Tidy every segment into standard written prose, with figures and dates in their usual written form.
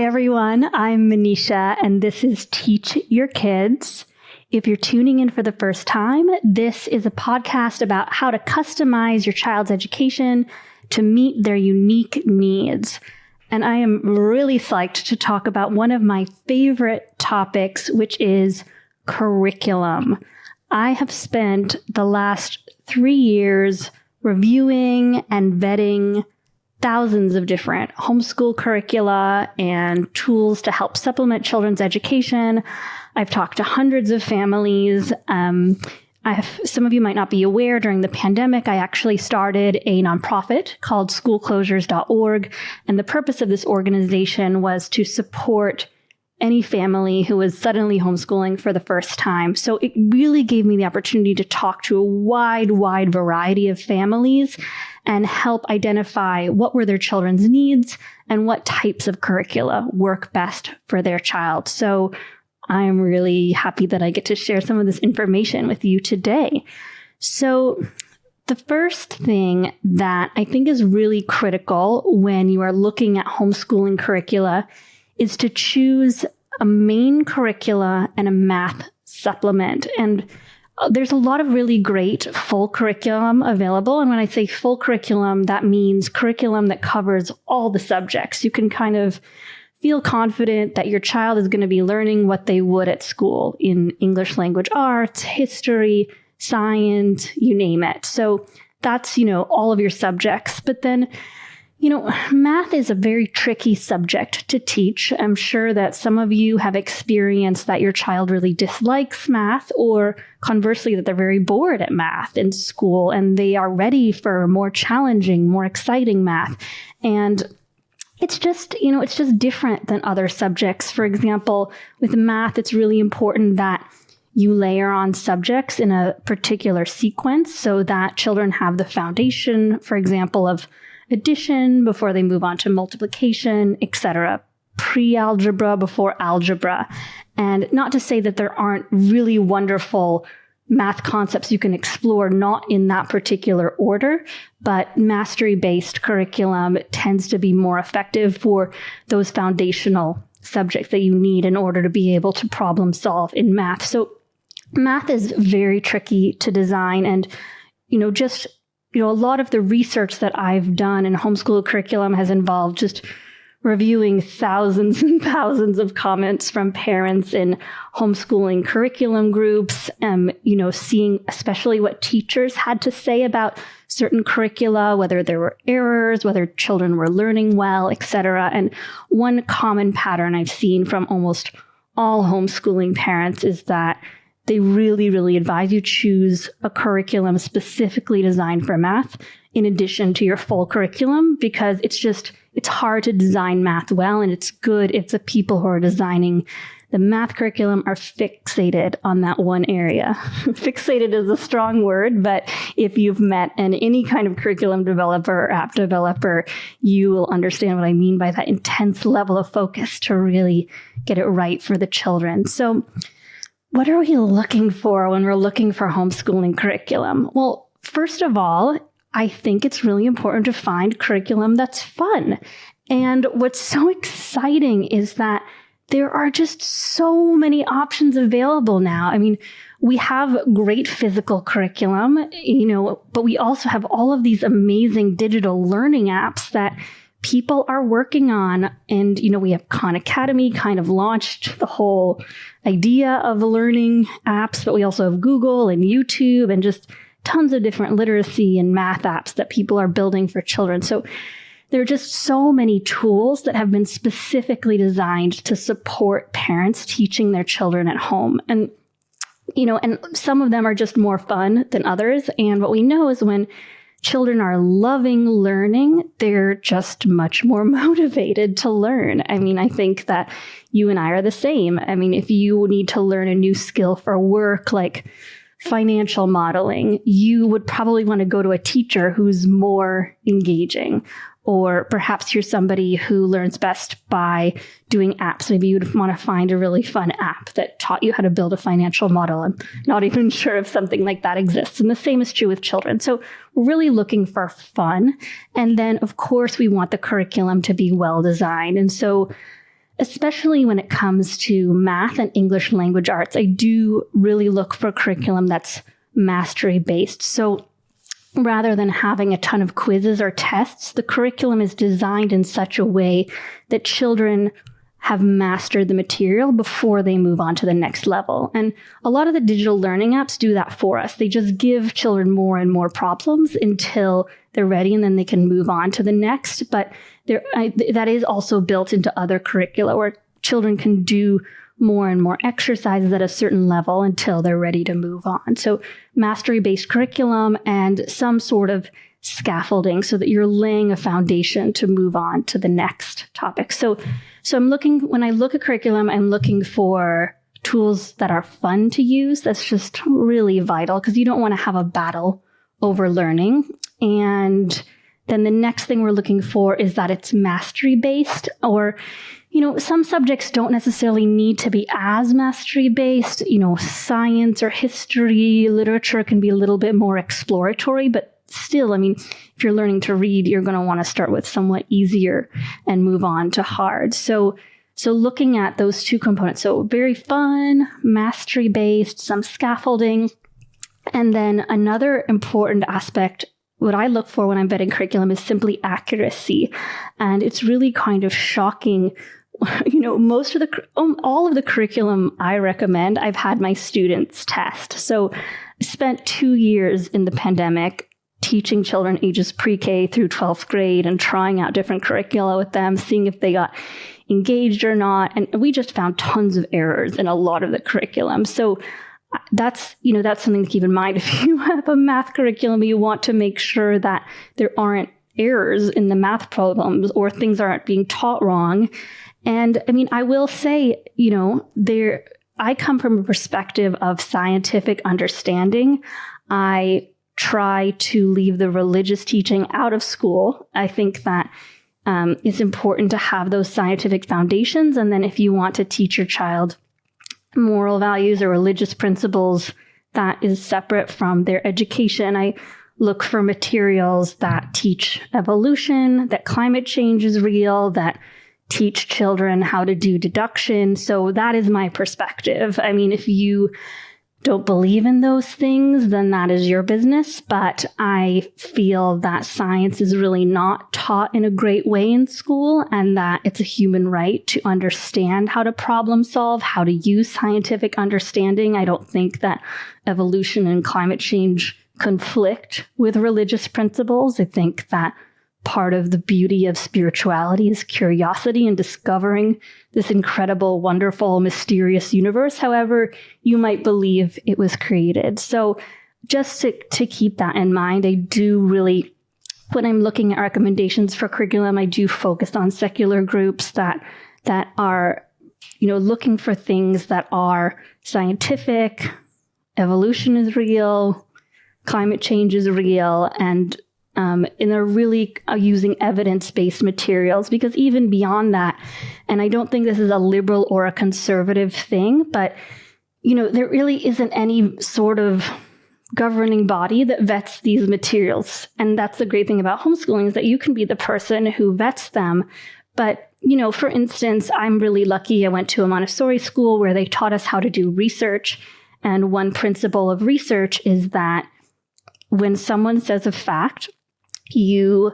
everyone, I'm Manisha, and this is Teach Your Kids. If you're tuning in for the first time, this is a podcast about how to customize your child's education to meet their unique needs. And I am really psyched to talk about one of my favorite topics, which is curriculum. I have spent the last 3 years reviewing and vetting thousands of different homeschool curricula and tools to help supplement children's education. I've talked to hundreds of families. Some of you might not be aware, during the pandemic, I actually started a nonprofit called schoolclosures.org. And the purpose of this organization was to support any family who was suddenly homeschooling for the first time. So it really gave me the opportunity to talk to a wide variety of families and help identify what were their children's needs and what types of curricula work best for their child. So I'm really happy that I get to share some of this information with you today. So the first thing that I think is really critical when you are looking at homeschooling curricula is to choose a main curricula and a math supplement. And there's a lot of really great full curriculum available. And when I say full curriculum, that means curriculum that covers all the subjects. You can kind of feel confident that your child is going to be learning what they would at school in English language arts, history, science, you name it. So that's, all of your subjects. But then, math is a very tricky subject to teach. I'm sure that some of you have experienced that your child really dislikes math, or conversely, that they're very bored at math in school and they are ready for more challenging, more exciting math. And it's just different than other subjects. For example, with math, it's really important that you layer on subjects in a particular sequence so that children have the foundation, for example, of addition before they move on to multiplication, etc. Pre-algebra before algebra. And not to say that there aren't really wonderful math concepts you can explore, not in that particular order, but mastery-based curriculum tends to be more effective for those foundational subjects that you need in order to be able to problem solve in math. So math is very tricky to design, and a lot of the research that I've done in homeschool curriculum has involved just reviewing thousands and thousands of comments from parents in homeschooling curriculum groups, seeing especially what teachers had to say about certain curricula, whether there were errors, whether children were learning well, etc. And one common pattern I've seen from almost all homeschooling parents is that they really advise you choose a curriculum specifically designed for math in addition to your full curriculum, because it's hard to design math well, and it's good if the people who are designing the math curriculum are fixated on that one area. Fixated is a strong word, but if you've met any kind of curriculum developer or app developer, you will understand what I mean by that intense level of focus to really get it right for the children. So what are we looking for when we're looking for homeschooling curriculum? Well, first of all, I think it's really important to find curriculum that's fun. And what's so exciting is that there are just so many options available now. I mean, we have great physical curriculum, but we also have all of these amazing digital learning apps that people are working on. And, we have Khan Academy kind of launched the whole idea of learning apps, but we also have Google and YouTube and just tons of different literacy and math apps that people are building for children. So there are just so many tools that have been specifically designed to support parents teaching their children at home. And, and some of them are just more fun than others. And what we know is when children are loving learning, they're just much more motivated to learn. I mean, I think that you and I are the same. I mean, if you need to learn a new skill for work, like financial modeling, you would probably want to go to a teacher who's more engaging. Or perhaps you're somebody who learns best by doing apps. Maybe you'd want to find a really fun app that taught you how to build a financial model. I'm not even sure if something like that exists. And the same is true with children. So we're really looking for fun. And then, of course, we want the curriculum to be well designed. And so especially when it comes to math and English language arts, I do really look for curriculum that's mastery based. So rather than having a ton of quizzes or tests, the curriculum is designed in such a way that children have mastered the material before they move on to the next level. And a lot of the digital learning apps do that for us. They just give children more and more problems until they're ready, and then they can move on to the next. But that is also built into other curricula where children can do more and more exercises at a certain level until they're ready to move on. So mastery-based curriculum and some sort of scaffolding so that you're laying a foundation to move on to the next topic. So when I look at curriculum, I'm looking for tools that are fun to use. That's just really vital because you don't want to have a battle over learning. And then the next thing we're looking for is that it's mastery-based, or some subjects don't necessarily need to be as mastery-based. Science or history, literature can be a little bit more exploratory, but still, if you're learning to read, you're going to want to start with somewhat easier and move on to hard. So looking at those two components, so very fun, mastery-based, some scaffolding. And then another important aspect, what I look for when I'm vetting curriculum is simply accuracy. And it's really kind of shocking. All of the curriculum I recommend, I've had my students test. So I spent 2 years in the pandemic teaching children ages pre-K through 12th grade and trying out different curricula with them, seeing if they got engaged or not. And we just found tons of errors in a lot of the curriculum. So that's something to keep in mind. If you have a math curriculum, you want to make sure that there aren't errors in the math problems or things aren't being taught wrong. And I will say, I come from a perspective of scientific understanding. I try to leave the religious teaching out of school. I think that it's important to have those scientific foundations. And then if you want to teach your child moral values or religious principles, that is separate from their education. I look for materials that teach evolution, that climate change is real, that teach children how to do deduction. So that is my perspective. If you don't believe in those things, then that is your business. But I feel that science is really not taught in a great way in school, and that it's a human right to understand how to problem solve, how to use scientific understanding. I don't think that evolution and climate change conflict with religious principles. I think that part of the beauty of spirituality is curiosity and discovering this incredible, wonderful, mysterious universe, however you might believe it was created. So just to keep that in mind, I do really, when I'm looking at recommendations for curriculum, I do focus on secular groups that are, looking for things that are scientific, evolution is real, climate change is real, and they're really using evidence-based materials, because even beyond that, and I don't think this is a liberal or a conservative thing, but, there really isn't any sort of governing body that vets these materials. And that's the great thing about homeschooling, is that you can be the person who vets them. But, for instance, I'm really lucky. I went to a Montessori school where they taught us how to do research. And one principle of research is that when someone says a fact, you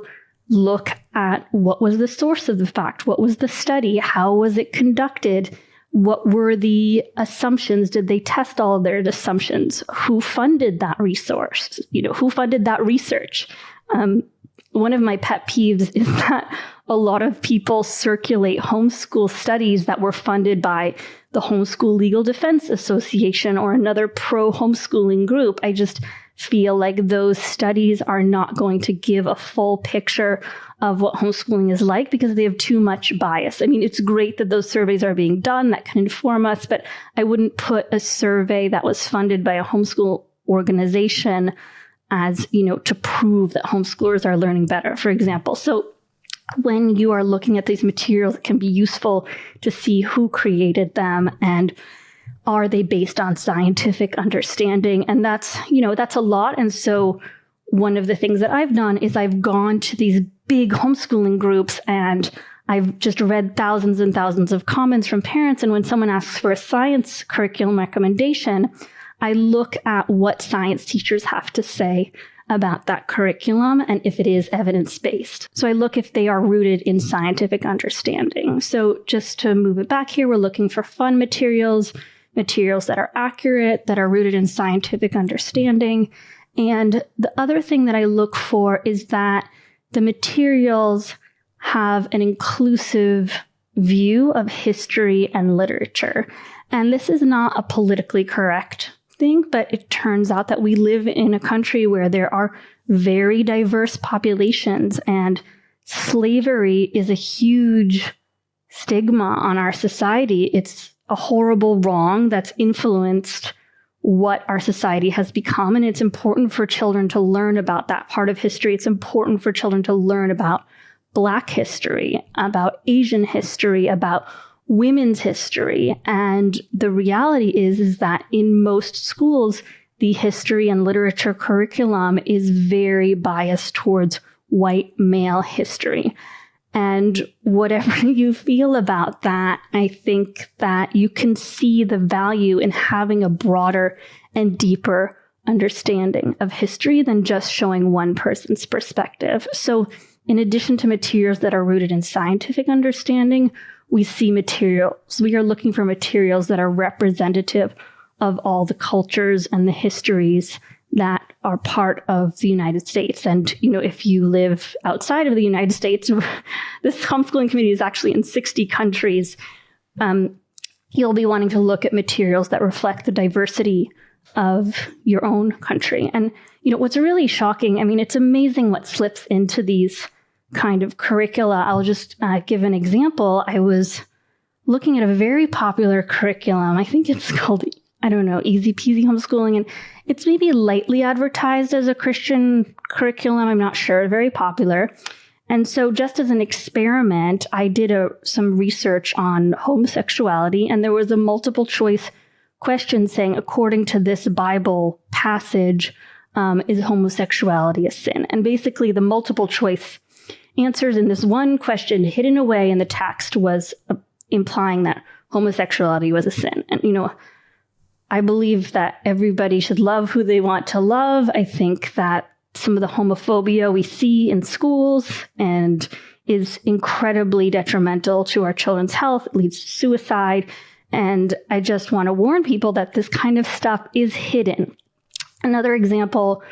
look at what was the source of the fact, what was the study, how was it conducted, what were the assumptions, did they test all of their assumptions, who funded that resource, who funded that research. One of my pet peeves is that a lot of people circulate homeschool studies that were funded by the Homeschool Legal Defense Association or another pro-homeschooling group. I just feel like those studies are not going to give a full picture of what homeschooling is like, because they have too much bias. It's great that those surveys are being done that can inform us, but I wouldn't put a survey that was funded by a homeschool organization as, to prove that homeschoolers are learning better, for example. So when you are looking at these materials, it can be useful to see who created them and are they based on scientific understanding? And that's a lot. And so one of the things that I've done is I've gone to these big homeschooling groups and I've just read thousands and thousands of comments from parents, and when someone asks for a science curriculum recommendation, I look at what science teachers have to say about that curriculum and if it is evidence-based. So I look if they are rooted in scientific understanding. So just to move it back here, we're looking for fun materials that are accurate, that are rooted in scientific understanding. And the other thing that I look for is that the materials have an inclusive view of history and literature. And this is not a politically correct thing, but it turns out that we live in a country where there are very diverse populations, and slavery is a huge stigma on our society. It's a horrible wrong that's influenced what our society has become, and it's important for children to learn about that part of history. It's important for children to learn about Black history, about Asian history, about women's history. And the reality is that in most schools, the history and literature curriculum is very biased towards white male history. And whatever you feel about that, I think that you can see the value in having a broader and deeper understanding of history than just showing one person's perspective. So in addition to materials that are rooted in scientific understanding, we are looking for materials that are representative of all the cultures and the histories that are part of the United States. And, if you live outside of the United States, this homeschooling community is actually in 60 countries. You'll be wanting to look at materials that reflect the diversity of your own country. And, what's really shocking, it's amazing what slips into these kind of curricula. I'll just give an example. I was looking at a very popular curriculum. I think it's called, Easy Peasy Homeschooling. And it's maybe lightly advertised as a Christian curriculum. I'm not sure. Very popular. And so just as an experiment, I did some research on homosexuality. And there was a multiple choice question saying, according to this Bible passage, is homosexuality a sin? And basically the multiple choice answers in this one question hidden away in the text was implying that homosexuality was a sin. And, I believe that everybody should love who they want to love. I think that some of the homophobia we see in schools and is incredibly detrimental to our children's health. It leads to suicide. And I just want to warn people that this kind of stuff is hidden. Another example,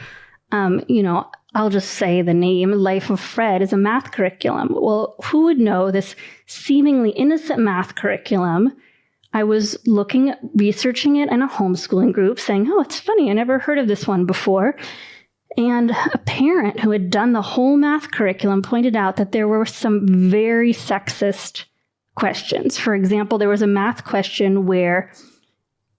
I'll just say the name, Life of Fred, is a math curriculum. Well, who would know this seemingly innocent math curriculum? I was researching it in a homeschooling group saying, oh, it's funny, I never heard of this one before. And a parent who had done the whole math curriculum pointed out that there were some very sexist questions. For example, there was a math question where,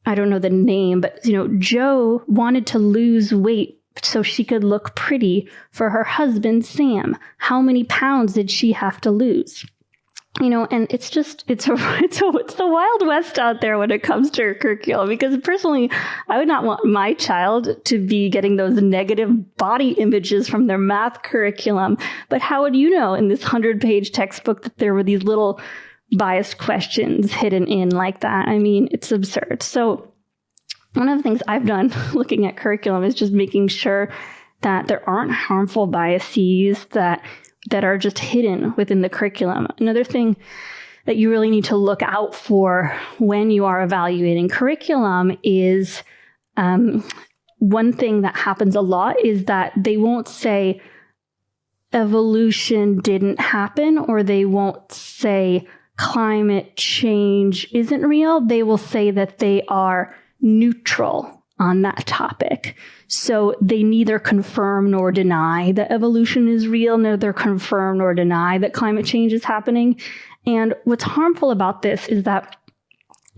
I don't know the name, but, Joe wanted to lose weight so she could look pretty for her husband, Sam. How many pounds did she have to lose? And it's the Wild West out there when it comes to curriculum, because personally, I would not want my child to be getting those negative body images from their math curriculum. But how would you know in this 100-page textbook that there were these little biased questions hidden in like that? It's absurd. So one of the things I've done looking at curriculum is just making sure that there aren't harmful biases that are just hidden within the curriculum. Another thing that you really need to look out for when you are evaluating curriculum is one thing that happens a lot is that they won't say evolution didn't happen, or they won't say climate change isn't real. They will say that they are neutral on that topic. So they neither confirm nor deny that evolution is real, neither confirm nor deny that climate change is happening. And what's harmful about this is that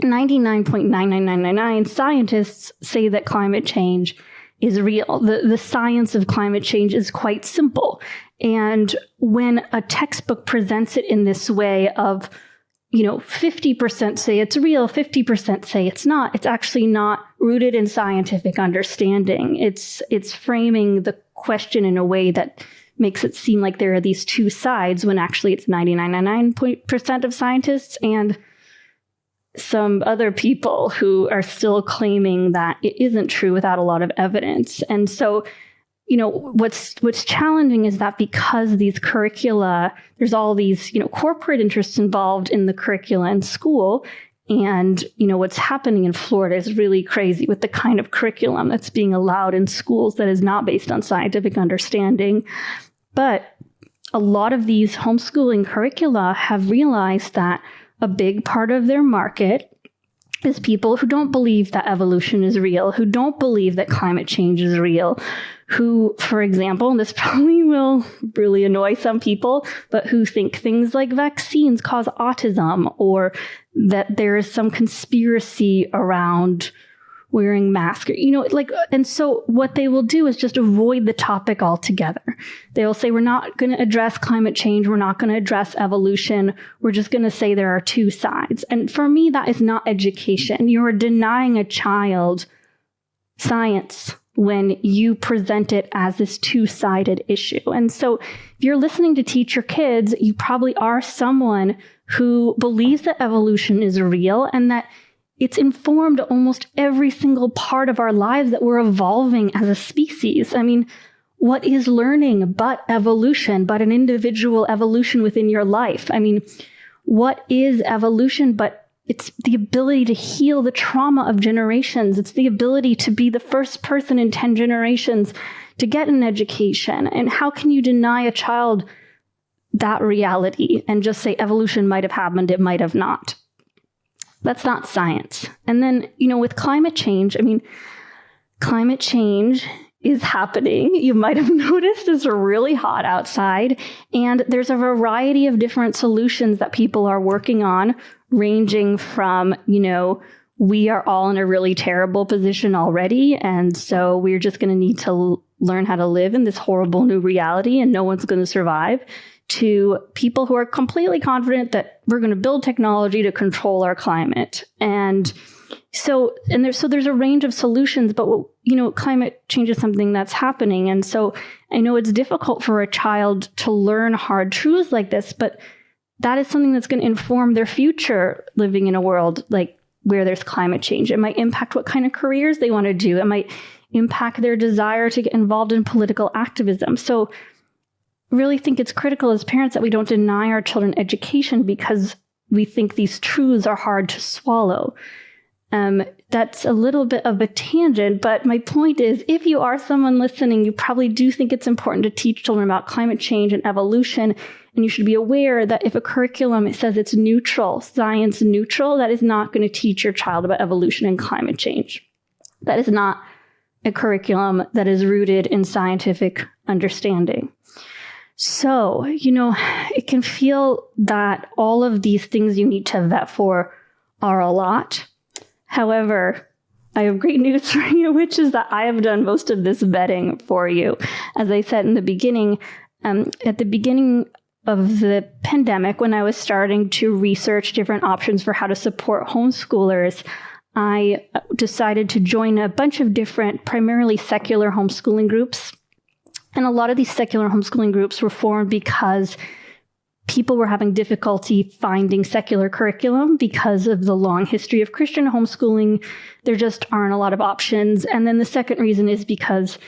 99.99999 scientists say that climate change is real. The science of climate change is quite simple. And when a textbook presents it in this way of 50% say it's real, 50% say it's not. It's actually not rooted in scientific understanding. It's framing the question in a way that makes it seem like there are these two sides when actually it's 99.9% of scientists and some other people who are still claiming that it isn't true without a lot of evidence. And so, what's challenging is that because these curricula, there's all these, corporate interests involved in the curricula in school. And, what's happening in Florida is really crazy with the kind of curriculum that's being allowed in schools that is not based on scientific understanding. But a lot of these homeschooling curricula have realized that a big part of their market is people who don't believe that evolution is real, who don't believe that climate change is real, who, for example, and this probably will really annoy some people, but who think things like vaccines cause autism or that there is some conspiracy around wearing masks, and so what they will do is just avoid the topic altogether. They will say, we're not going to address climate change. We're not going to address evolution. We're just going to say there are two sides. And for me, that is not education. You are denying a child science when you present it as this two-sided issue. And so if you're listening to teach your kids, you probably are someone who believes that evolution is real and that it's informed almost every single part of our lives, that we're evolving as a species. I mean, what is learning but evolution, but an individual evolution within your life? I mean, what is evolution but it's the ability to heal the trauma of generations. It's the ability to be the first person in 10 generations to get an education. And how can you deny a child that reality and just say evolution might have happened, it might have not? That's not science. And then, with climate change, climate change is happening. You might have noticed it's really hot outside, and there's a variety of different solutions that people are working on, ranging from, we are all in a really terrible position already, and so we're just going to need to learn how to live in this horrible new reality, and no one's going to survive, to people who are completely confident that we're going to build technology to control our climate. And so there's a range of solutions, but climate change is something that's happening. And so I know it's difficult for a child to learn hard truths like this, but that is something that's going to inform their future living in a world like where there's climate change. It might impact what kind of careers they want to do. It might impact their desire to get involved in political activism. So really think it's critical as parents that we don't deny our children education because we think these truths are hard to swallow. That's a little bit of a tangent, but my point is, if you are someone listening, you probably do think it's important to teach children about climate change and evolution, and you should be aware that if a curriculum says it's neutral, science neutral, that is not going to teach your child about evolution and climate change. That is not a curriculum that is rooted in scientific understanding. So, it can feel that all of these things you need to vet for are a lot. However, I have great news for you, which is that I have done most of this vetting for you. As I said in the beginning, at the beginning of the pandemic, when I was starting to research different options for how to support homeschoolers, I decided to join a bunch of different, primarily secular homeschooling groups. And a lot of these secular homeschooling groups were formed because people were having difficulty finding secular curriculum because of the long history of Christian homeschooling. There just aren't a lot of options. And then the second reason is because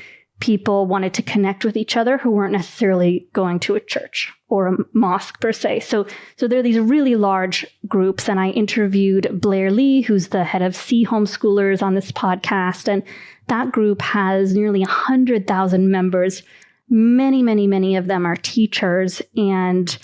people wanted to connect with each other who weren't necessarily going to a church or a mosque per se. So there are these really large groups, and I interviewed Blair Lee, who's the head of C Homeschoolers, on this podcast, and that group has nearly 100,000 members. Many, many, many of them are teachers, and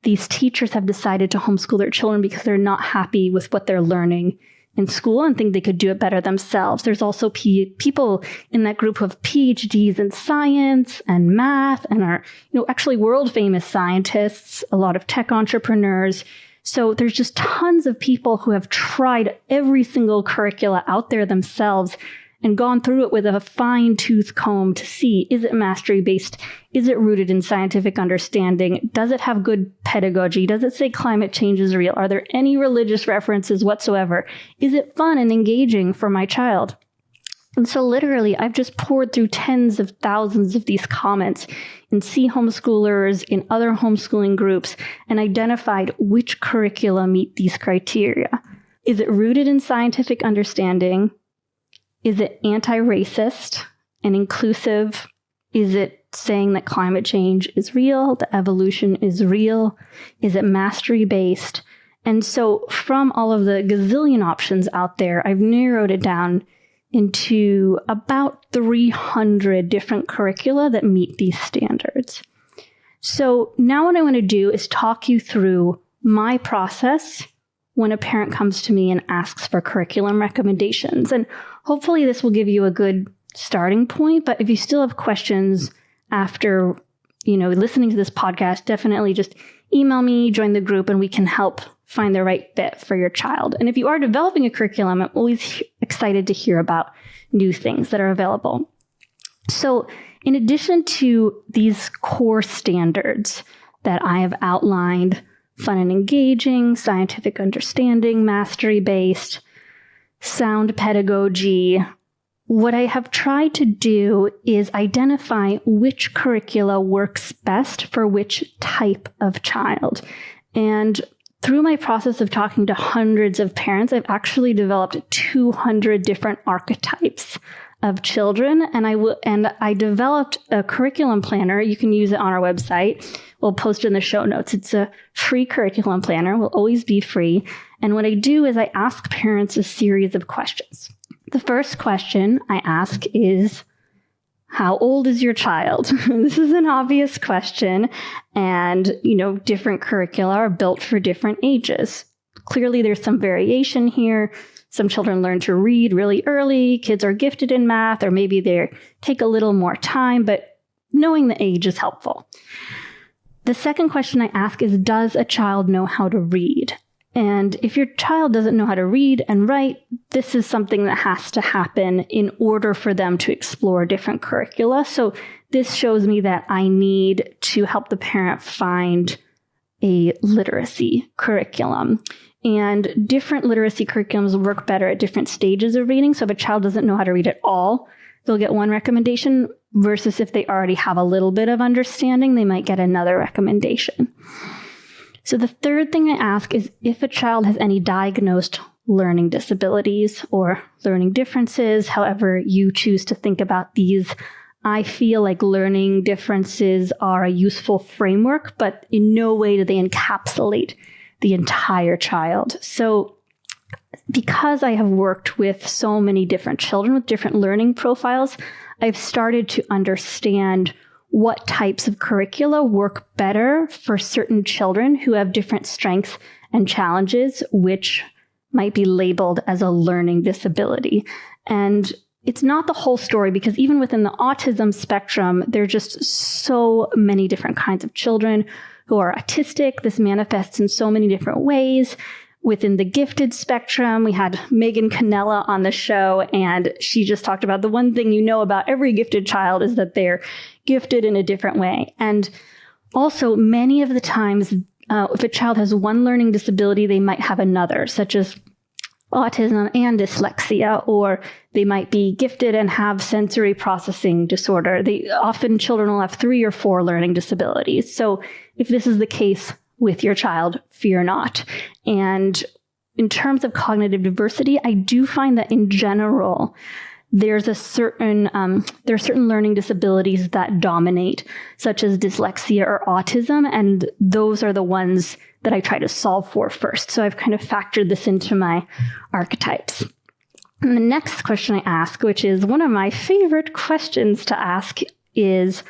these teachers have decided to homeschool their children because they're not happy with what they're learning in school and think they could do it better themselves. There's also people in that group who have PhDs in science and math and are, actually world famous scientists, a lot of tech entrepreneurs. So there's just tons of people who have tried every single curricula out there themselves and gone through it with a fine-tooth comb to see, is it mastery-based? Is it rooted in scientific understanding? Does it have good pedagogy? Does it say climate change is real? Are there any religious references whatsoever? Is it fun and engaging for my child? And so literally, I've just poured through tens of thousands of these comments in C homeschoolers, in other homeschooling groups, and identified which curricula meet these criteria. Is it rooted in scientific understanding? Is it anti-racist and inclusive? Is it saying that climate change is real, that evolution is real? Is it mastery-based? And so from all of the gazillion options out there, I've narrowed it down into about 300 different curricula that meet these standards. So now what I want to do is talk you through my process when a parent comes to me and asks for curriculum recommendations. And hopefully this will give you a good starting point. But if you still have questions after, listening to this podcast, definitely just email me, join the group, and we can help find the right fit for your child. And if you are developing a curriculum, I'm always excited to hear about new things that are available. So in addition to these core standards that I have outlined, fun and engaging, scientific understanding, mastery-based, sound pedagogy, what I have tried to do is identify which curricula works best for which type of child. And through my process of talking to hundreds of parents, I've actually developed 200 different archetypes of children, and I developed a curriculum planner. You can use it on our website. We'll post it in the show notes. It's a free curriculum planner. Will always be free. And what I do is I ask parents a series of questions. The first question I ask is, how old is your child? This is an obvious question. And, different curricula are built for different ages. Clearly, there's some variation here. Some children learn to read really early. Kids are gifted in math, or maybe they take a little more time, but knowing the age is helpful. The second question I ask is, does a child know how to read? And if your child doesn't know how to read and write, this is something that has to happen in order for them to explore different curricula. So this shows me that I need to help the parent find a literacy curriculum. And different literacy curriculums work better at different stages of reading. So if a child doesn't know how to read at all, they'll get one recommendation, versus if they already have a little bit of understanding, they might get another recommendation. So the third thing I ask is if a child has any diagnosed learning disabilities or learning differences, however you choose to think about these. I feel like learning differences are a useful framework, but in no way do they encapsulate the entire child. So because I have worked with so many different children with different learning profiles, I've started to understand what types of curricula work better for certain children who have different strengths and challenges, which might be labeled as a learning disability. And it's not the whole story, because even within the autism spectrum, there are just so many different kinds of children who are autistic. This manifests in so many different ways. Within the gifted spectrum, we had Megan Canella on the show, and she just talked about the one thing you know about every gifted child is that they're gifted in a different way. And also, many of the times, if a child has one learning disability, they might have another, such as autism and dyslexia, or they might be gifted and have sensory processing disorder. Children will have 3 or 4 learning disabilities. So if this is the case with your child, fear not. And in terms of cognitive diversity, I do find that in general, there are certain learning disabilities that dominate, such as dyslexia or autism, and those are the ones that I try to solve for first. So I've kind of factored this into my archetypes. And the next question I ask, which is one of my favorite questions to ask, is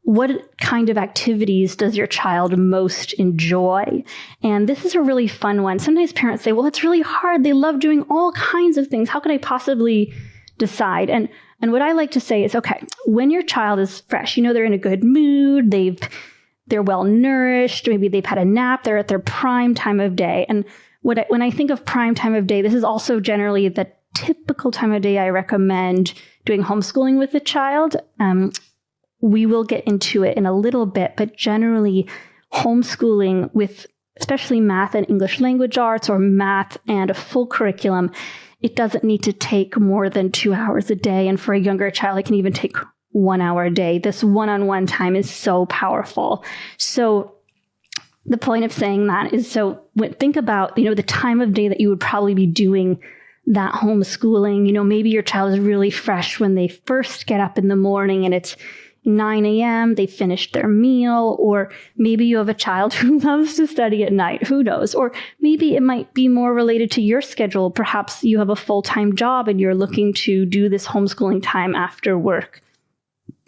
what kind of activities does your child most enjoy? And this is a really fun one. Sometimes parents say, well, it's really hard. They love doing all kinds of things. How could I possibly decide? And what I like to say is, okay, when your child is fresh, they're in a good mood, they're well nourished, maybe they've had a nap, they're at their prime time of day. And when I think of prime time of day, this is also generally the typical time of day I recommend doing homeschooling with the child. We will get into it in a little bit, but generally homeschooling with especially math and English language arts or math and a full curriculum, it doesn't need to take more than 2 hours a day. And for a younger child, it can even take 1 hour a day. This one-on-one time is so powerful. So the point of saying that is, think about, the time of day that you would probably be doing that homeschooling. Maybe your child is really fresh when they first get up in the morning and it's 9 a.m., they finished their meal, or maybe you have a child who loves to study at night, who knows? Or maybe it might be more related to your schedule. Perhaps you have a full-time job and you're looking to do this homeschooling time after work.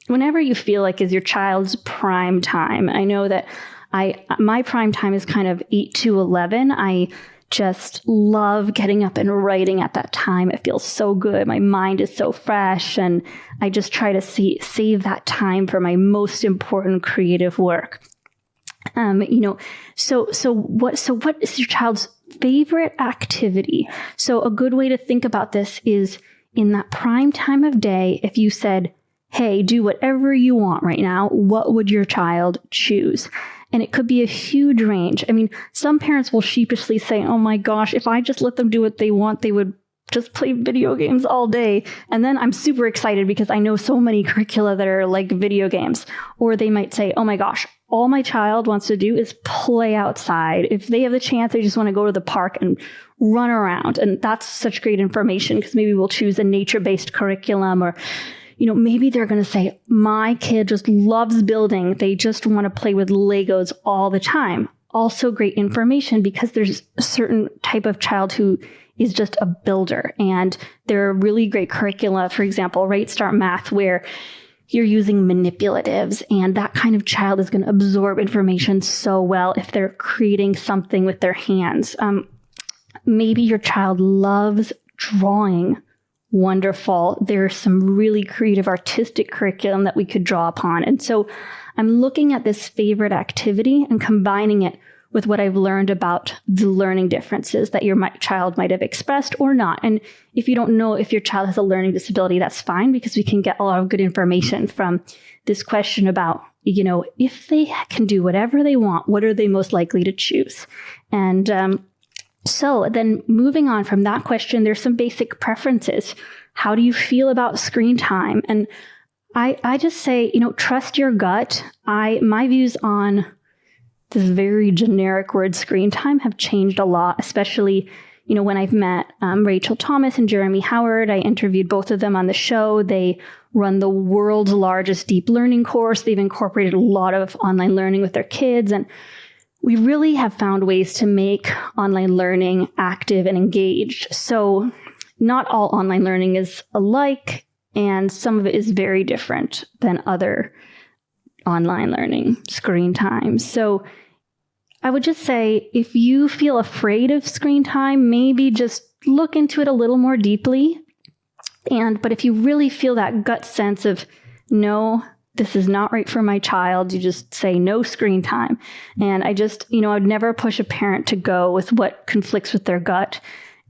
Whenever you feel like is your child's prime time. I know that my prime time is kind of 8 to 11. I just love getting up and writing at that time. It feels so good. My mind is so fresh, and I just try to save that time for my most important creative work. So what is your child's favorite activity? So a good way to think about this is in that prime time of day, if you said, hey, do whatever you want right now, what would your child choose? And it could be a huge range. I mean, some parents will sheepishly say, oh my gosh, if I just let them do what they want, they would just play video games all day. And then I'm super excited because I know so many curricula that are like video games. Or they might say, oh my gosh, all my child wants to do is play outside. If they have the chance, they just want to go to the park and run around. And that's such great information because maybe we'll choose a nature-based curriculum, or maybe they're going to say, my kid just loves building. They just want to play with Legos all the time. Also great information because there's a certain type of child who is just a builder. And there are really great curricula, for example, Right Start Math, where you're using manipulatives. And that kind of child is going to absorb information so well if they're creating something with their hands. Maybe your child loves drawing. Wonderful. There's some really creative artistic curriculum that we could draw upon. And so I'm looking at this favorite activity and combining it with what I've learned about the learning differences that your child might have expressed or not. And if you don't know if your child has a learning disability, that's fine, because we can get a lot of good information from this question about, if they can do whatever they want, what are they most likely to choose? And so then moving on from that question, there's some basic preferences. How do you feel about screen time? And I just say, trust your gut. My views on this very generic word screen time have changed a lot, especially, when I've met Rachel Thomas and Jeremy Howard. I interviewed both of them on the show. They run the world's largest deep learning course. They've incorporated a lot of online learning with their kids, and we really have found ways to make online learning active and engaged. So not all online learning is alike, and some of it is very different than other online learning screen time. So I would just say, if you feel afraid of screen time, maybe just look into it a little more deeply. But if you really feel that gut sense of, no, this is not right for my child, you just say no screen time. And I just, I'd never push a parent to go with what conflicts with their gut.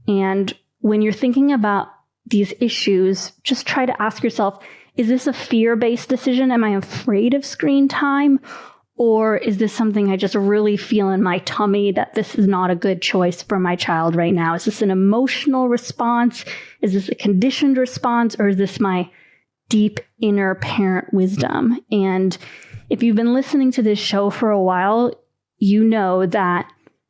And when you're thinking about these issues, just try to ask yourself, is this a fear-based decision? Am I afraid of screen time? Or is this something I just really feel in my tummy that this is not a good choice for my child right now? Is this an emotional response? Is this a conditioned response? Or is this my deep inner parent wisdom? And if you've been listening to this show for a while, you know that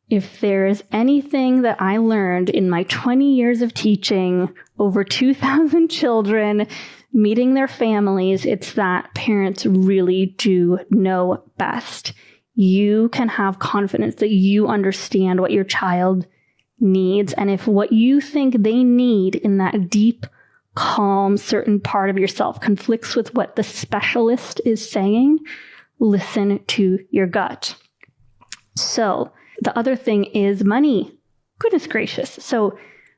if there is anything that I learned in my 20 years of teaching over 2,000 children, meeting their families, it's that parents really do know best. You can have confidence that you understand what your child needs. And if what you think they need in that deep, calm, certain part of yourself conflicts with what the specialist is saying, listen to your gut. So the other thing is money. Goodness gracious. So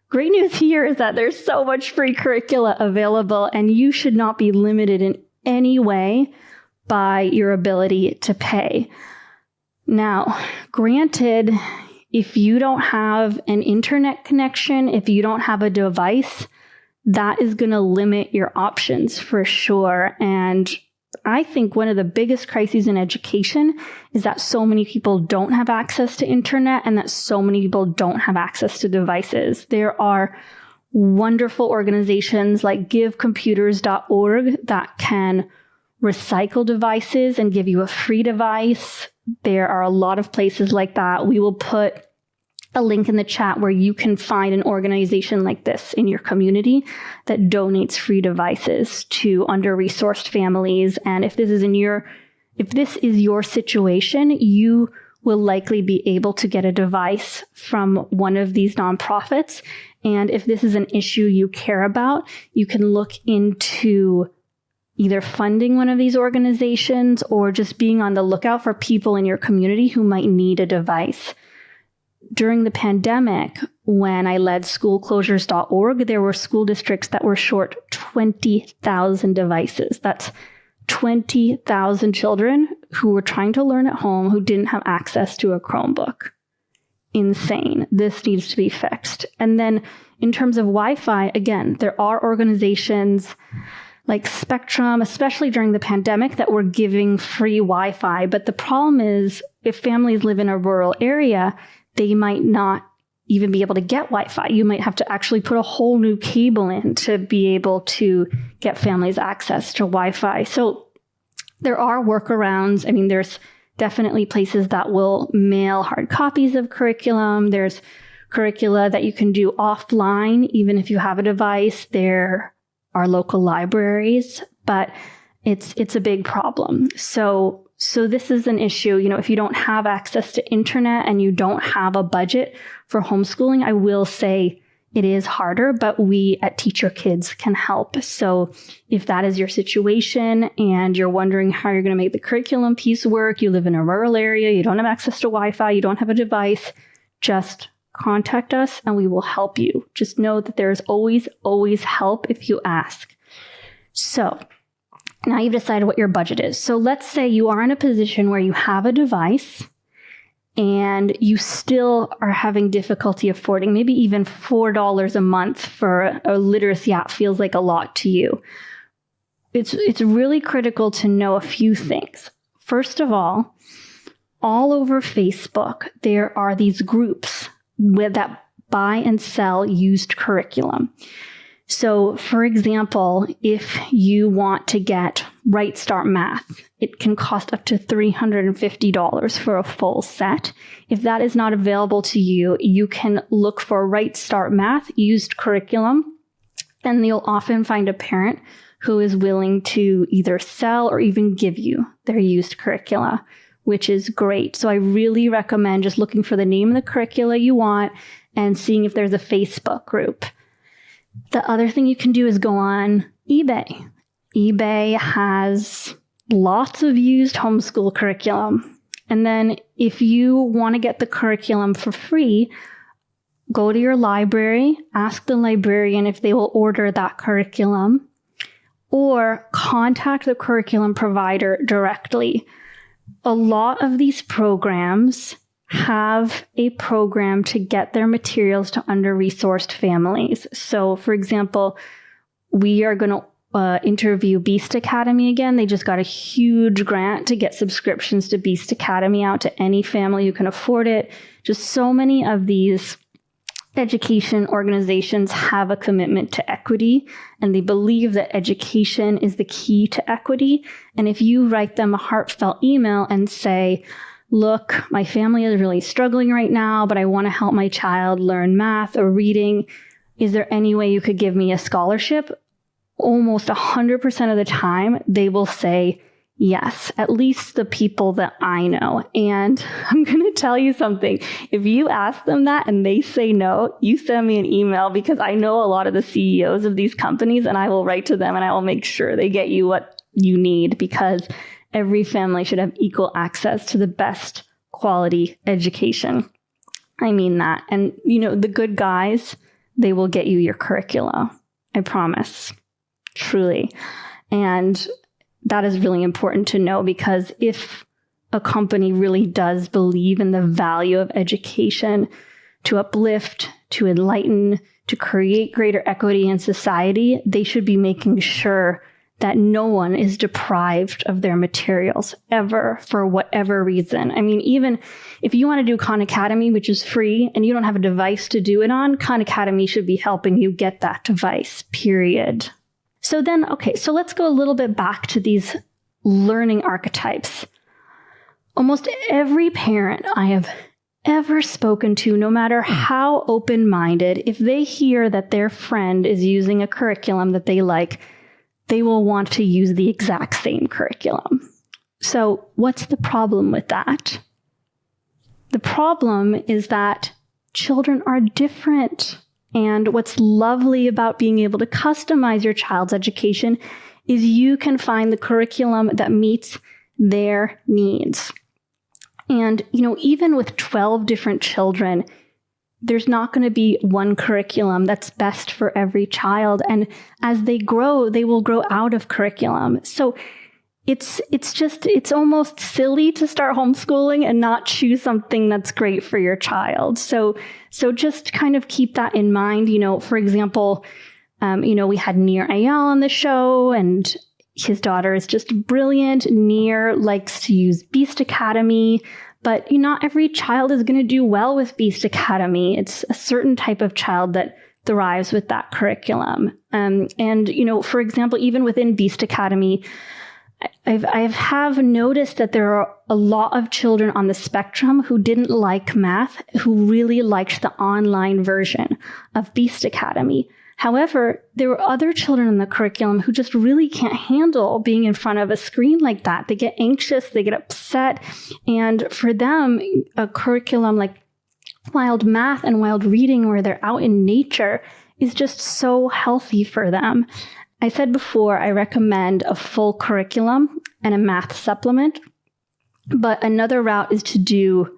great news here is that there's so much free curricula available, and you should not be limited in any way by your ability to pay. Now, granted, if you don't have an internet connection, if you don't have a device, that is going to limit your options for sure. And I think one of the biggest crises in education is that so many people don't have access to internet and that so many people don't have access to devices. There are wonderful organizations like givecomputers.org that can recycle devices and give you a free device. There are a lot of places like that. We will put a link in the chat where you can find an organization like this in your community that donates free devices to under-resourced families. And if this is your situation, you will likely be able to get a device from one of these nonprofits. And if this is an issue you care about, you can look into either funding one of these organizations or just being on the lookout for people in your community who might need a device. During the pandemic, when I led schoolclosures.org, there were school districts that were short 20,000 devices. That's 20,000 children who were trying to learn at home who didn't have access to a Chromebook. Insane. This needs to be fixed. And then in terms of Wi-Fi, again, there are organizations like Spectrum, especially during the pandemic, that were giving free Wi-Fi. But the problem is if families live in a rural area, they might not even be able to get Wi-Fi. You might have to actually put a whole new cable in to be able to get families access to Wi-Fi. So there are workarounds. I mean, there's definitely places that will mail hard copies of curriculum. There's curricula that you can do offline, even if you have a device. There are local libraries, but it's a big problem. So this is an issue. If you don't have access to internet and you don't have a budget for homeschooling, I will say it is harder, but we at Teach Your Kids can help. So if that is your situation and you're wondering how you're going to make the curriculum piece work, you live in a rural area, you don't have access to Wi-Fi, you don't have a device, just contact us and we will help you. Just know that there's always help if you ask. So now you've decided what your budget is. So let's say you are in a position where you have a device and you still are having difficulty affording maybe even $4 a month for a literacy app feels like a lot to you. It's really critical to know a few things. First of all over Facebook, there are these groups that buy and sell used curriculum. So, for example, if you want to get Right Start Math, it can cost up to $350 for a full set. If that is not available to you, you can look for Right Start Math used curriculum, and you'll often find a parent who is willing to either sell or even give you their used curricula, which is great. So I really recommend just looking for the name of the curricula you want and seeing if there's a Facebook group. The other thing you can do is go on eBay. eBay has lots of used homeschool curriculum. And then if you want to get the curriculum for free, go to your library, ask the librarian if they will order that curriculum, or contact the curriculum provider directly. A lot of these programs have a program to get their materials to under-resourced families. So, for example, we are going to interview Beast Academy again. They just got a huge grant to get subscriptions to Beast Academy out to any family who can afford it. Just so many of these education organizations have a commitment to equity, and they believe that education is the key to equity. And if you write them a heartfelt email and say, look, my family is really struggling right now, but I want to help my child learn math or reading. Is there any way you could give me a scholarship? Almost 100% of the time, they will say yes, at least the people that I know. And I'm going to tell you something. If you ask them that and they say no, you send me an email, because I know a lot of the CEOs of these companies, and I will write to them and I will make sure they get you what you need, because every family should have equal access to the best quality education. I mean that. And, the good guys, they will get you your curricula. I promise. Truly. And that is really important to know, because if a company really does believe in the value of education to uplift, to enlighten, to create greater equity in society, they should be making sure that no one is deprived of their materials ever for whatever reason. I mean, even if you want to do Khan Academy, which is free, and you don't have a device to do it on, Khan Academy should be helping you get that device, period. So let's go a little bit back to these learning archetypes. Almost every parent I have ever spoken to, no matter how open-minded, if they hear that their friend is using a curriculum that they like, they will want to use the exact same curriculum. So what's the problem with that? The problem is that children are different. And what's lovely about being able to customize your child's education is you can find the curriculum that meets their needs. And, even with 12 different children, there's not going to be one curriculum that's best for every child. And as they grow, they will grow out of curriculum. So it's almost silly to start homeschooling and not choose something that's great for your child. So just kind of keep that in mind. For example, we had Nir Ayal on the show, and his daughter is just brilliant. Nir likes to use Beast Academy, but not every child is going to do well with Beast Academy. It's a certain type of child that thrives with that curriculum. For example, even within Beast Academy, I have noticed that there are a lot of children on the spectrum who didn't like math, who really liked the online version of Beast Academy. However, there were other children in the curriculum who just really can't handle being in front of a screen like that. They get anxious, they get upset. And for them, a curriculum like wild math and wild reading, where they're out in nature, is just so healthy for them. I said before, I recommend a full curriculum and a math supplement. But another route is to do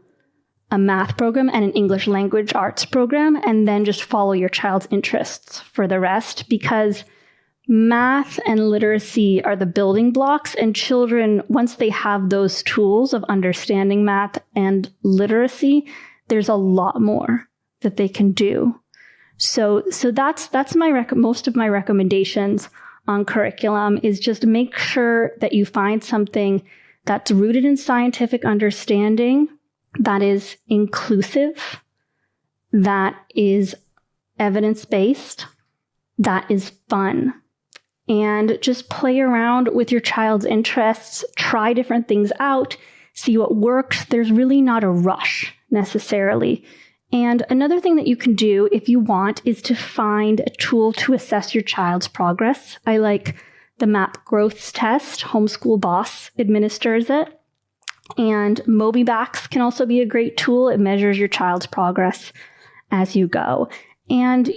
a math program and an English language arts program, and then just follow your child's interests for the rest, because math and literacy are the building blocks, and children, once they have those tools of understanding math and literacy, there's a lot more that they can do. So that's most of my recommendations on curriculum is just make sure that you find something that's rooted in scientific understanding, that is inclusive, that is evidence-based, that is fun. And just play around with your child's interests, try different things out, see what works. There's really not a rush necessarily. And another thing that you can do if you want is to find a tool to assess your child's progress. I like the MAP Growths Test. Homeschool Boss administers it. And MobiBax can also be a great tool. It measures your child's progress as you go. And,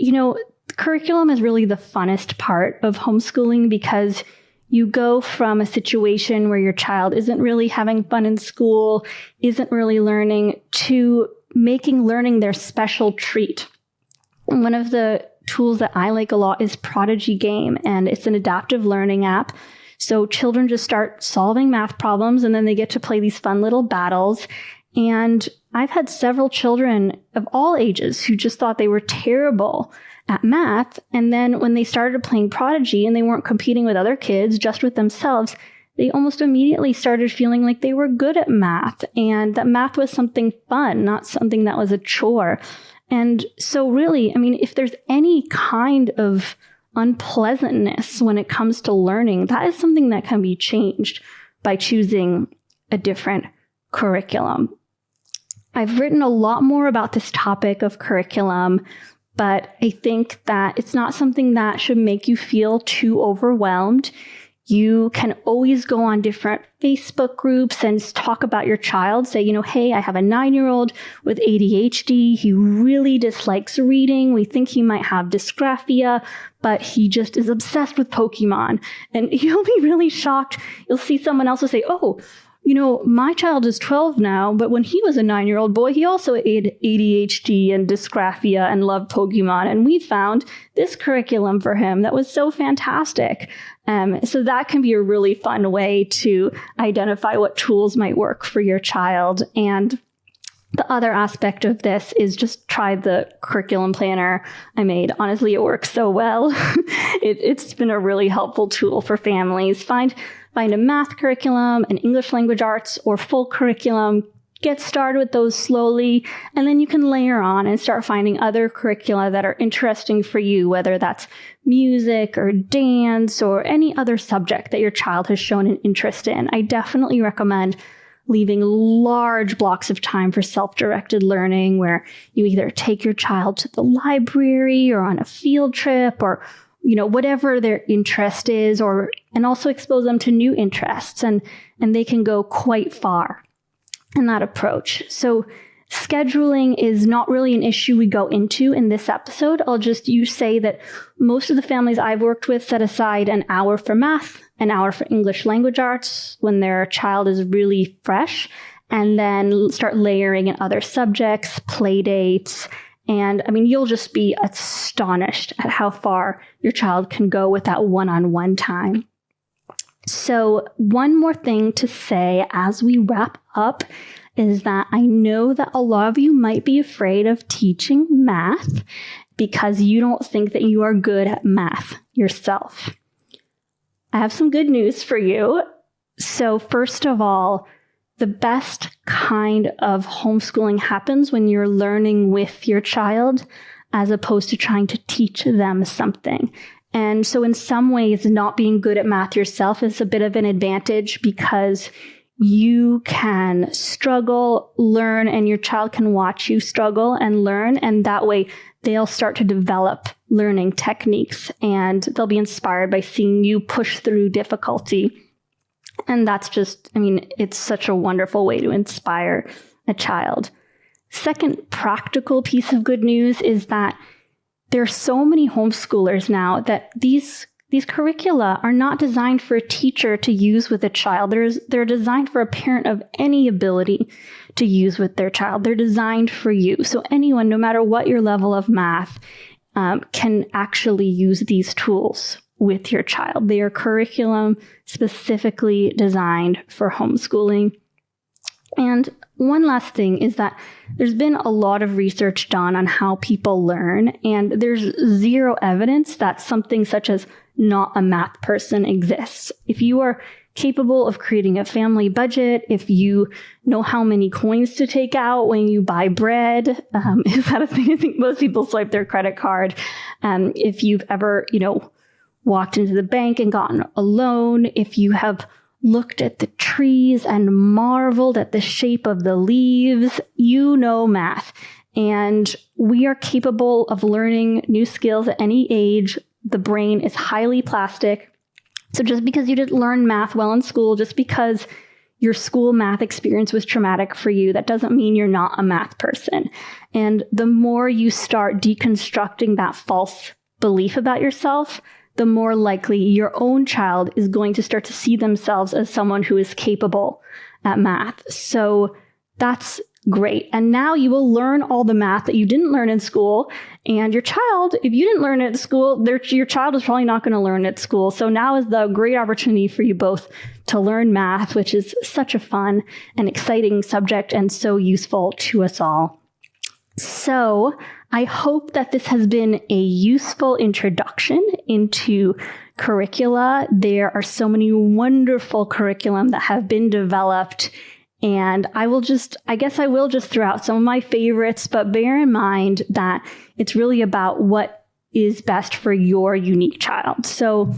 curriculum is really the funnest part of homeschooling, because you go from a situation where your child isn't really having fun in school, isn't really learning, to making learning their special treat. And one of the tools that I like a lot is Prodigy Game, and it's an adaptive learning app. So children just start solving math problems, and then they get to play these fun little battles. And I've had several children of all ages who just thought they were terrible at math. And then when they started playing Prodigy and they weren't competing with other kids, just with themselves, they almost immediately started feeling like they were good at math, and that math was something fun, not something that was a chore. And so really, if there's any kind of unpleasantness when it comes to learning, that is something that can be changed by choosing a different curriculum. I've written a lot more about this topic of curriculum, but I think that it's not something that should make you feel too overwhelmed. You can always go on different Facebook groups and talk about your child. Say, hey, I have a 9-year-old with ADHD. He really dislikes reading. We think he might have dysgraphia, but he just is obsessed with Pokemon. And you'll be really shocked. You'll see someone else will say, oh, my child is 12 now, but when he was a 9-year-old boy, he also had ADHD and dysgraphia and loved Pokemon. And we found this curriculum for him that was so fantastic. So that can be a really fun way to identify what tools might work for your child. And The other aspect of this is just try the curriculum planner I made. Honestly, it works so well. It's been a really helpful tool for families. Find a math curriculum, an English language arts, or full curriculum. Get started with those slowly, and then you can layer on and start finding other curricula that are interesting for you, whether that's music or dance or any other subject that your child has shown an interest in. I definitely recommend leaving large blocks of time for self-directed learning, where you either take your child to the library or on a field trip, or whatever their interest is, and also expose them to new interests, and they can go quite far in that approach. So scheduling is not really an issue we go into in this episode. I'll just say that most of the families I've worked with set aside an hour for math, an hour for English language arts when their child is really fresh, and then start layering in other subjects, play dates. And you'll just be astonished at how far your child can go with that one-on-one time. So one more thing to say as we wrap up is that I know that a lot of you might be afraid of teaching math because you don't think that you are good at math yourself. I have some good news for you. So first of all, the best kind of homeschooling happens when you're learning with your child as opposed to trying to teach them something. And so in some ways, not being good at math yourself is a bit of an advantage because you can struggle, learn, and your child can watch you struggle and learn. And that way they'll start to develop learning techniques and they'll be inspired by seeing you push through difficulty. And that's just, it's such a wonderful way to inspire a child. Second practical piece of good news is that there are so many homeschoolers now that these curricula are not designed for a teacher to use with a child. They're designed for a parent of any ability to use with their child. They're designed for you. So anyone, no matter what your level of math, can actually use these tools with your child. They are curriculum specifically designed for homeschooling. And one last thing is that there's been a lot of research done on how people learn, and there's zero evidence that something such as not a math person exists. If you are capable of creating a family budget, if you know how many coins to take out when you buy bread, is that a thing? I think most people swipe their credit card. If you've ever, walked into the bank and gotten a loan, if you have looked at the trees and marveled at the shape of the leaves, you know math. And we are capable of learning new skills at any age. The brain is highly plastic. So just because you didn't learn math well in school, just because your school math experience was traumatic for you, that doesn't mean you're not a math person. And the more you start deconstructing that false belief about yourself, the more likely your own child is going to start to see themselves as someone who is capable at math. So that's great. And now you will learn all the math that you didn't learn in school. And your child, if you didn't learn it at school, your child is probably not going to learn it at school. So now is the great opportunity for you both to learn math, which is such a fun and exciting subject and so useful to us all. So I hope that this has been a useful introduction into curricula. There are so many wonderful curriculum that have been developed, and I will just throw out some of my favorites, but bear in mind that it's really about what is best for your unique child. So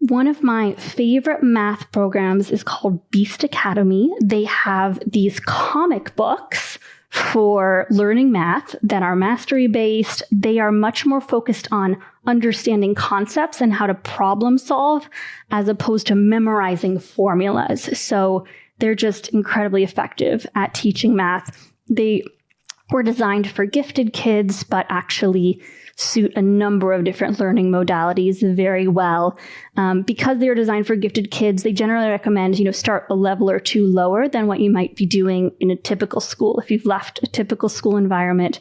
one of my favorite math programs is called Beast Academy. They have these comic books for learning math that are mastery-based. They are much more focused on understanding concepts and how to problem solve as opposed to memorizing formulas. So they're just incredibly effective at teaching math. They were designed for gifted kids, but actually suit a number of different learning modalities very well. Because they are designed for gifted kids, they generally recommend, start a level or two lower than what you might be doing in a typical school. If you've left a typical school environment,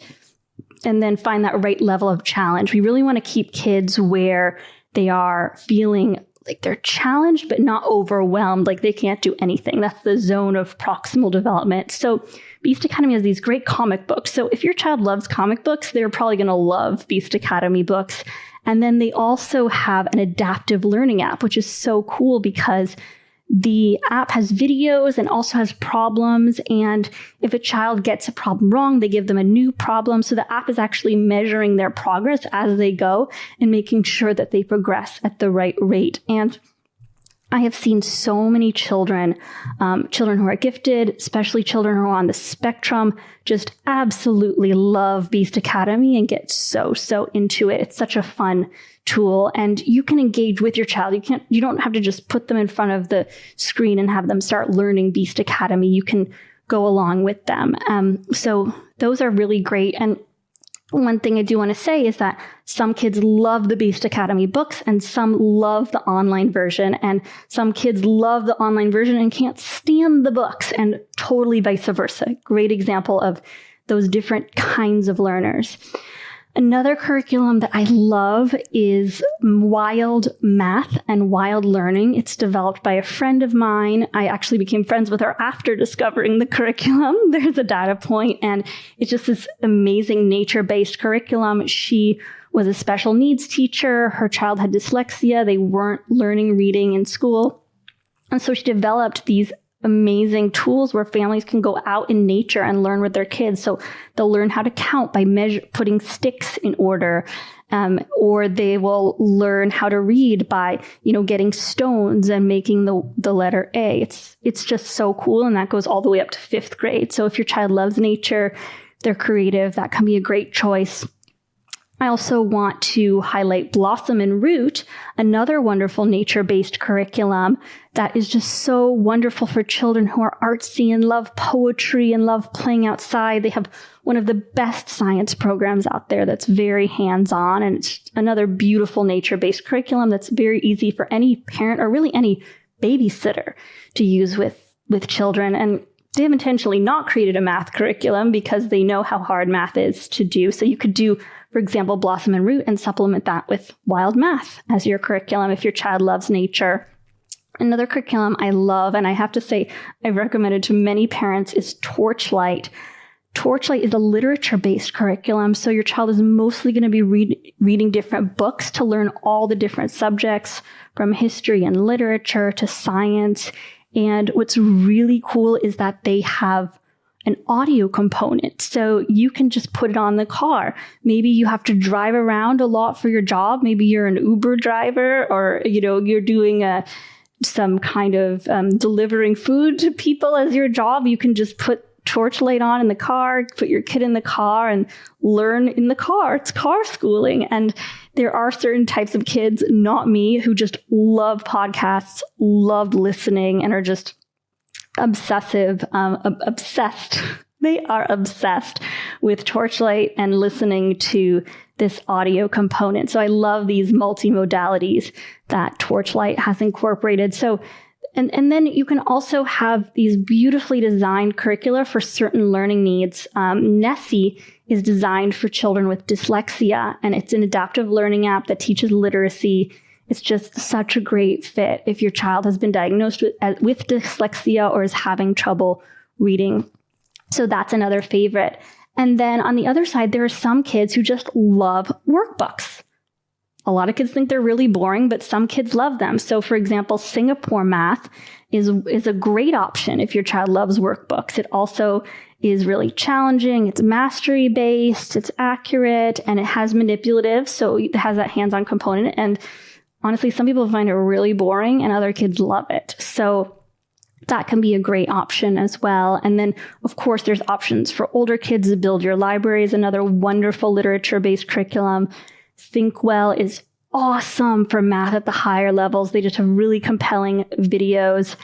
and then find that right level of challenge. We really want to keep kids where they are feeling like they're challenged, but not overwhelmed. Like they can't do anything. That's the zone of proximal development. So Beast Academy has these great comic books. So if your child loves comic books, they're probably going to love Beast Academy books. And then they also have an adaptive learning app, which is so cool because the app has videos and also has problems. And if a child gets a problem wrong, they give them a new problem. So the app is actually measuring their progress as they go and making sure that they progress at the right rate. And I have seen so many children who are gifted, especially children who are on the spectrum, just absolutely love Beast Academy and get so into it. It's such a fun tool, and you can engage with your child. You don't have to just put them in front of the screen and have them start learning Beast Academy. You can go along with them. So those are really great. And one thing I do want to say is that some kids love the Beast Academy books and some love the online version, and some kids love the online version and can't stand the books, and totally vice versa. Great example of those different kinds of learners. Another curriculum that I love is Wild Math and Wild Learning. It's developed by a friend of mine. I actually became friends with her after discovering the curriculum. There's a data point, and it's just this amazing nature-based curriculum. She was a special needs teacher. Her child had dyslexia. They weren't learning reading in school. And so she developed these amazing tools where families can go out in nature and learn with their kids. So they'll learn how to count by putting sticks in order, or they will learn how to read by, getting stones and making the letter A. It's just so cool, and that goes all the way up to 5th grade. So if your child loves nature, they're creative, that can be a great choice. I also want to highlight Blossom and Root, another wonderful nature-based curriculum that is just so wonderful for children who are artsy and love poetry and love playing outside. They have one of the best science programs out there that's very hands-on, and it's another beautiful nature-based curriculum that's very easy for any parent or really any babysitter to use with children. And they have intentionally not created a math curriculum because they know how hard math is to do. So you could do, for example, Blossom and Root and supplement that with Wild Math as your curriculum if your child loves nature. Another curriculum I love, and I have to say I've recommended to many parents, is Torchlight. Torchlight is a literature-based curriculum, so your child is mostly going to be reading different books to learn all the different subjects, from history and literature to science. And what's really cool is that they have an audio component. So you can just put it on the car. Maybe you have to drive around a lot for your job. Maybe you're an Uber driver, or, you're doing some kind of delivering food to people as your job. You can just put Torchlight on in the car, put your kid in the car and learn in the car. It's car schooling. And there are certain types of kids, not me, who just love podcasts, love listening, and are just obsessed. They are obsessed with Torchlight and listening to this audio component. So I love these multimodalities that Torchlight has incorporated. So And then you can also have these beautifully designed curricula for certain learning needs. Nessie is designed for children with dyslexia, and it's an adaptive learning app that teaches literacy. It's just such a great fit if your child has been diagnosed with dyslexia or is having trouble reading. So that's another favorite. And then on the other side, there are some kids who just love workbooks. A lot of kids think they're really boring, but some kids love them. So for example, Singapore Math is a great option if your child loves workbooks. It also is really challenging. It's mastery based, it's accurate, and it has manipulative. So it has that hands-on component. And honestly, some people find it really boring and other kids love it. So that can be a great option as well. And then, of course, there's options for older kids. Build Your Library is another wonderful literature-based curriculum. Think Well is awesome for math at the higher levels. They just have really compelling videos.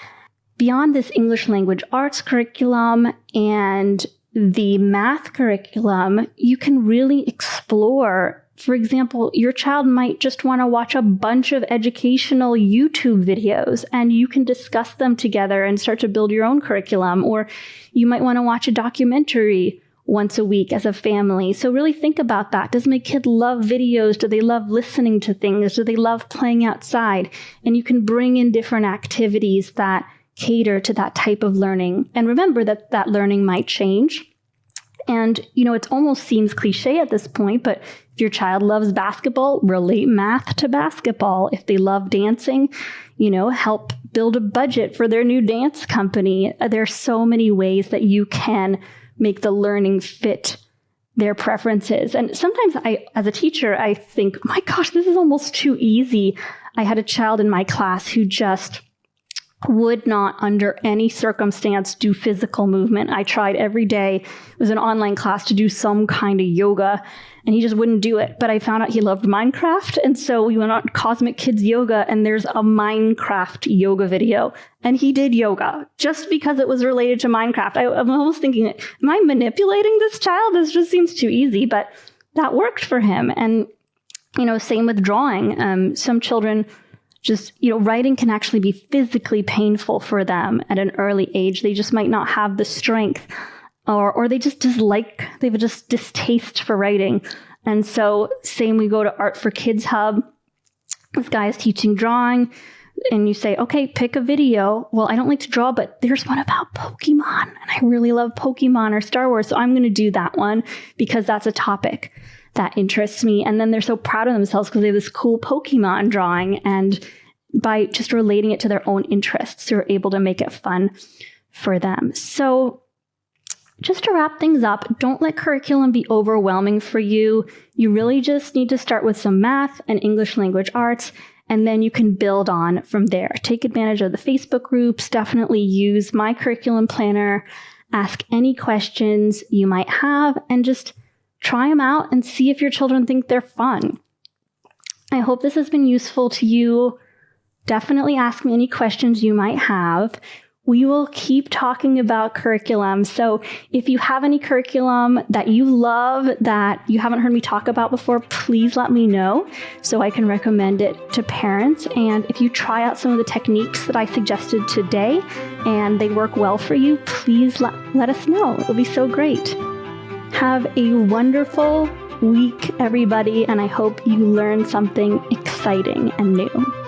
Beyond this English language arts curriculum and the math curriculum, you can really explore. For example, your child might just want to watch a bunch of educational YouTube videos, and you can discuss them together and start to build your own curriculum. Or you might want to watch a documentary once a week as a family. So really think about that. Does my kid love videos? Do they love listening to things? Do they love playing outside? And you can bring in different activities that cater to that type of learning. And remember that that learning might change. And, it almost seems cliche at this point, but if your child loves basketball, relate math to basketball. If they love dancing, help build a budget for their new dance company. There are so many ways that you can make the learning fit their preferences. And sometimes as a teacher, I think, my gosh, this is almost too easy. I had a child in my class who just would not under any circumstance do physical movement. I tried every day. It was an online class to do some kind of yoga, and he just wouldn't do it. But I found out he loved Minecraft. And so we went on Cosmic Kids Yoga, and there's a Minecraft yoga video. And he did yoga just because it was related to Minecraft. I'm almost thinking, am I manipulating this child? This just seems too easy, but that worked for him. And, same with drawing. Some children just, writing can actually be physically painful for them at an early age. They just might not have the strength or they just they have just distaste for writing. And so same, we go to Art for Kids Hub. This guy is teaching drawing and you say, okay, pick a video. Well, I don't like to draw, but there's one about Pokemon and I really love Pokemon or Star Wars. So I'm going to do that one because that's a topic that interests me. And then they're so proud of themselves because they have this cool Pokemon drawing. And by just relating it to their own interests, they're able to make it fun for them. So just to wrap things up, don't let curriculum be overwhelming for you. You really just need to start with some math and English language arts, and then you can build on from there. Take advantage of the Facebook groups. Definitely use my curriculum planner. Ask any questions you might have, and just try them out and see if your children think they're fun. I hope this has been useful to you. Definitely ask me any questions you might have. We will keep talking about curriculum. So if you have any curriculum that you love that you haven't heard me talk about before, please let me know so I can recommend it to parents. And if you try out some of the techniques that I suggested today and they work well for you, please let us know. It'll be so great. Have a wonderful week, everybody, and I hope you learned something exciting and new.